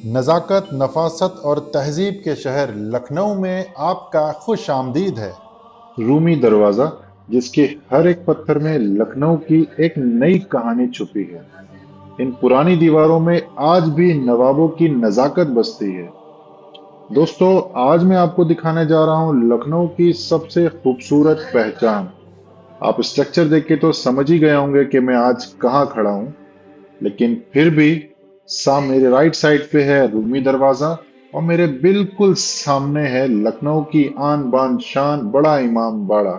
नज़ाकत, नफासत और तहजीब के शहर लखनऊ में आपका खुश आमदीद है। रूमी दरवाजा, जिसके हर एक पत्थर में लखनऊ की एक नई कहानी छुपी है। इन पुरानी दीवारों में आज भी नवाबों की नजाकत बसती है। दोस्तों, आज मैं आपको दिखाने जा रहा हूं लखनऊ की सबसे खूबसूरत पहचान। आप स्ट्रक्चर देख के तो समझ ही गए होंगे कि मैं आज कहाँ खड़ा हूं, लेकिन फिर भी मेरे राइट साइड पे है रूमी दरवाजा और मेरे बिल्कुल सामने है लखनऊ की आन बान शान बड़ा इमाम बाड़ा।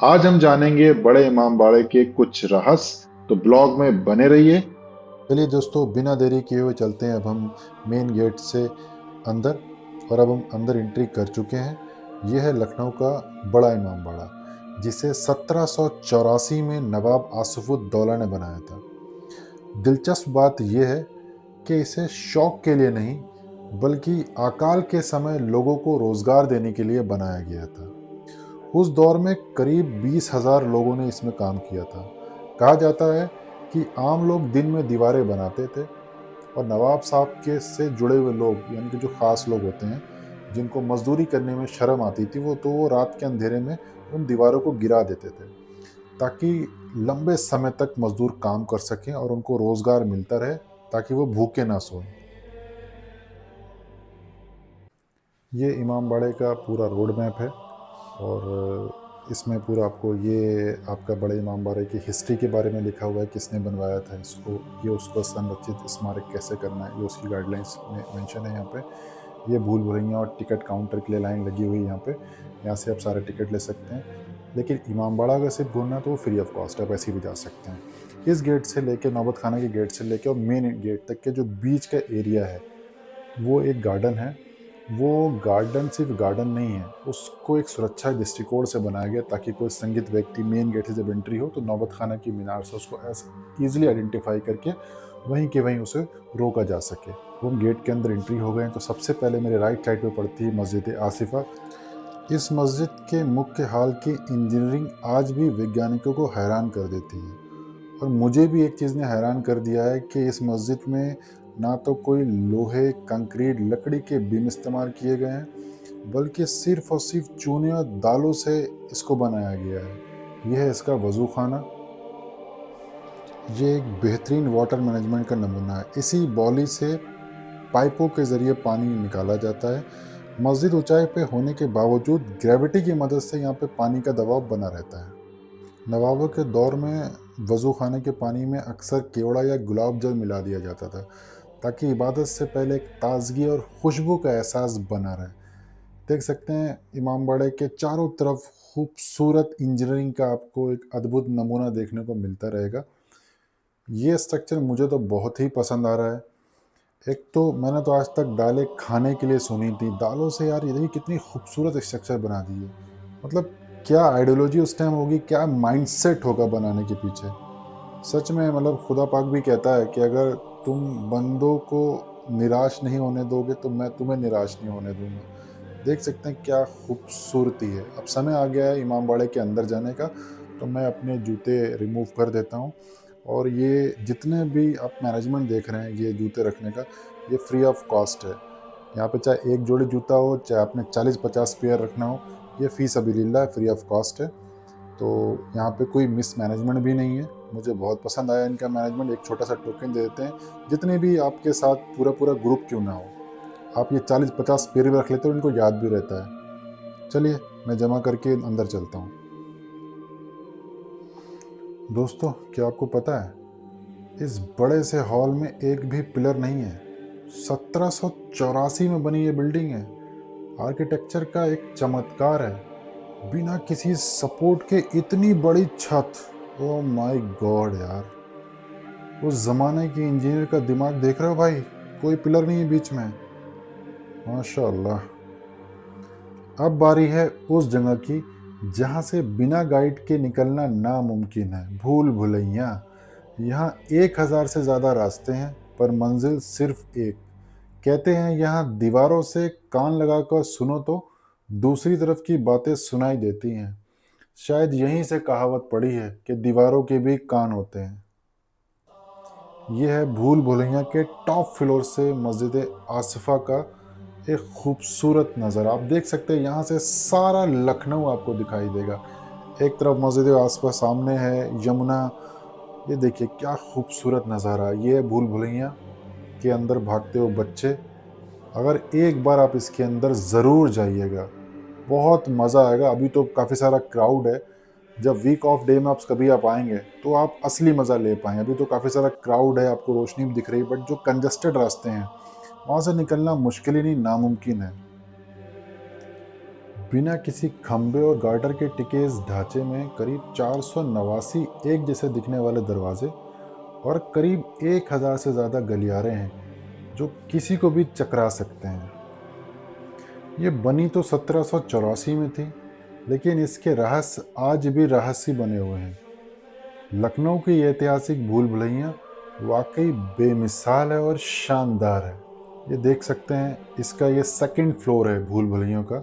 आज हम जानेंगे बड़े इमाम बाड़े के कुछ रहस्य, तो ब्लॉग में बने रहिए। चलिए दोस्तों, बिना देरी किए हुए चलते हैं अब हम मेन गेट से अंदर। और अब हम अंदर एंट्री कर चुके हैं। यह है लखनऊ का बड़ा इमाम बाड़ा, जिसे 1784 में नवाब आसिफुद्दौला ने बनाया था। दिलचस्प बात यह है कि इसे शौक के लिए नहीं, बल्कि अकाल के समय लोगों को रोजगार देने के लिए बनाया गया था। उस दौर में करीब 20,000 लोगों ने इसमें काम किया था। कहा जाता है कि आम लोग दिन में दीवारें बनाते थे और नवाब साहब के से जुड़े हुए लोग, यानी कि जो ख़ास लोग होते हैं, जिनको मजदूरी करने में शर्म आती थी, वो रात के अंधेरे में उन दीवारों को गिरा देते थे, ताकि लंबे समय तक मजदूर काम कर सकें और उनको रोज़गार मिलता रहे, ताकि वो भूखे ना सोएं। ये इमामबाड़े का पूरा रोड मैप है। और इसमें पूरा आपको ये आपका बड़े इमामबाड़े की हिस्ट्री के बारे में लिखा हुआ है, किसने बनवाया था इसको, ये उसको संरक्षित स्मारक कैसे करना है, ये उसकी गाइडलाइंस में मेंशन है यहाँ पे। ये भूल भुलैया और टिकट काउंटर के लिए लाइन लगी हुई है यहाँ पे। यहाँ से आप सारे टिकट ले सकते हैं। लेकिन इमामबाड़ा अगर सिर्फ घूमना है तो वो फ्री ऑफ कॉस्ट, आप ऐसे भी जा सकते हैं। इस गेट से लेके नौबत खाना के गेट से लेके और मेन गेट तक के जो बीच का एरिया है, वो एक गार्डन है। वो गार्डन सिर्फ गार्डन नहीं है, उसको एक सुरक्षा दृष्टिकोण से बनाया गया, ताकि कोई संदिग्ध व्यक्ति मेन गेट से जब एंट्री हो तो नौबत खाना की मीनार से उसको ऐसे ईजिली आइडेंटिफाई करके वहीं के वहीं उसे रोका जा सके। वो हम गेट के अंदर एंट्री हो गए हैं तो सबसे पहले मेरे राइट साइड पे पड़ती है मस्जिद आसिफा। इस मस्जिद के मुख्य हाल की इंजीनियरिंग आज भी वैज्ञानिकों को हैरान कर देती है। और मुझे भी एक चीज़ ने हैरान कर दिया है कि इस मस्जिद में ना तो कोई लोहे, कंक्रीट, लकड़ी के बीम इस्तेमाल किए गए हैं, बल्कि सिर्फ और सिर्फ चूने और दालों से इसको बनाया गया है। यह है इसका वज़ू खाना। ये एक बेहतरीन वाटर मैनेजमेंट का नमूना है। इसी बॉली से पाइपों के ज़रिए पानी निकाला जाता है। मस्जिद ऊंचाई पे होने के बावजूद ग्रेविटी की मदद से यहाँ पे पानी का दबाव बना रहता है। नवाबों के दौर में वज़ू खाने के पानी में अक्सर केवड़ा या गुलाब जल मिला दिया जाता था, ताकि इबादत से पहले एक ताजगी और खुशबू का एहसास बना रहे। देख सकते हैं इमामबाड़े के चारों तरफ खूबसूरत इंजीनियरिंग का आपको एक अद्भुत नमूना देखने को मिलता रहेगा। ये स्ट्रक्चर मुझे तो बहुत ही पसंद आ रहा है। एक तो मैंने तो आज तक दालें खाने के लिए सुनी थी, दालों से यार ये कितनी खूबसूरत स्ट्रक्चर बना दी है। मतलब क्या आइडियोलॉजी उस टाइम होगी, क्या माइंडसेट होगा बनाने के पीछे। सच में मतलब खुदा पाक भी कहता है कि अगर तुम बंदों को निराश नहीं होने दोगे तो मैं तुम्हें निराश नहीं होने दूंगा। देख सकते हैं क्या खूबसूरती है। अब समय आ गया है इमामबाड़े के अंदर जाने का, तो मैं अपने जूते रिमूव कर देता हूँ। और ये जितने भी आप मैनेजमेंट देख रहे हैं ये जूते रखने का, ये फ्री ऑफ कॉस्ट है। यहाँ पे चाहे एक जोड़ी जूता हो, चाहे आपने 40-50 पेयर रखना हो, ये फी सबीलिल्लाह है, फ्री ऑफ कॉस्ट है। तो यहाँ पे कोई मिस मैनेजमेंट भी नहीं है। मुझे बहुत पसंद आया इनका मैनेजमेंट। एक छोटा सा टोकन दे देते हैं, जितने भी आपके साथ पूरा पूरा ग्रुप क्यों ना हो, आप ये 40-50 पेयर भी रख लेते हो, इनको याद भी रहता है। चलिए मैं जमा करके अंदर चलता हूँ। दोस्तों, क्या आपको पता है इस बड़े से हॉल में एक भी पिलर नहीं है। 1784 में बनी ये बिल्डिंग है। आर्किटेक्चर का एक चमत्कार है। बिना किसी सपोर्ट के इतनी बड़ी छत, ओ माय गॉड यार। उस जमाने की इंजीनियर का दिमाग देख रहे हो भाई, कोई पिलर नहीं है बीच में। माशाल्लाह। अब बारी है उस जगह की जहां से बिना गाइड के निकलना नामुमकिन है, भूल भुलैया। यहाँ 1,000 से ज्यादा रास्ते हैं, पर मंजिल सिर्फ एक। कहते हैं यहाँ दीवारों से कान लगाकर सुनो तो दूसरी तरफ की बातें सुनाई देती हैं। शायद यहीं से कहावत पड़ी है कि दीवारों के भी कान होते हैं। ये है भूल भुलैया के टॉप फ्लोर से मस्जिद आसिफा का एक खूबसूरत नज़ारा। आप देख सकते हैं यहाँ से सारा लखनऊ आपको दिखाई देगा। एक तरफ मस्जिद आसिफा सामने है, यमुना, ये देखिए क्या खूबसूरत नज़ारा। ये है भूल भुलैया के अंदर भागते हुए बच्चे। अगर एक बार आप इसके अंदर ज़रूर जाइएगा, बहुत मज़ा आएगा। अभी तो काफ़ी सारा क्राउड है, जब वीक ऑफ डे में कभी आप आएंगे तो आप असली मज़ा ले पाएंगे। अभी तो काफ़ी सारा क्राउड है, आपको रोशनी भी दिख रही है, बट जो कंजस्टेड रास्ते हैं वहाँ से निकलना मुश्किल ही नहीं, नामुमकिन है। बिना किसी खंबे और गार्डर के टिके इस ढांचे में करीब 489 एक जैसे दिखने वाले दरवाजे और करीब 1000 से ज़्यादा गलियारे हैं जो किसी को भी चकरा सकते हैं। ये बनी तो 1784 में थी, लेकिन इसके रहस्य आज भी रहस्य बने हुए हैं। लखनऊ की ये ऐतिहासिक भूल भुलैया वाकई बेमिसाल है और शानदार है। ये देख सकते हैं, इसका ये सेकंड फ्लोर है भूल भुलैया का।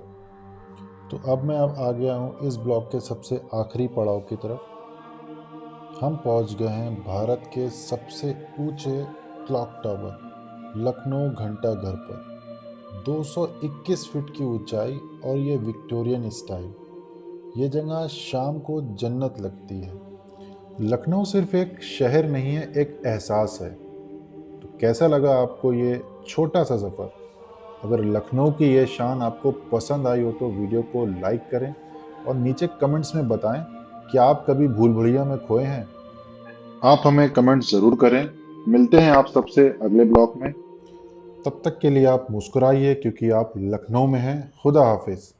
तो अब मैं आ गया हूँ इस ब्लॉक के सबसे आखिरी पड़ाव की तरफ। हम पहुँच गए हैं भारत के सबसे ऊंचे क्लॉक टावर लखनऊ घंटा घर पर। 221 फीट की ऊंचाई और ये विक्टोरियन स्टाइल। ये जगह शाम को जन्नत लगती है। लखनऊ सिर्फ एक शहर नहीं है, एक एहसास है। तो कैसा लगा आपको ये छोटा सा सफ़र? अगर लखनऊ की ये शान आपको पसंद आई हो तो वीडियो को लाइक करें और नीचे कमेंट्स में बताएं कि आप कभी भूल भुलैया में खोए हैं। आप हमें कमेंट जरूर करें। मिलते हैं आप सबसे अगले ब्लॉग में। तब तक के लिए आप मुस्कुराइए क्योंकि आप लखनऊ में हैं। खुदा हाफिज़।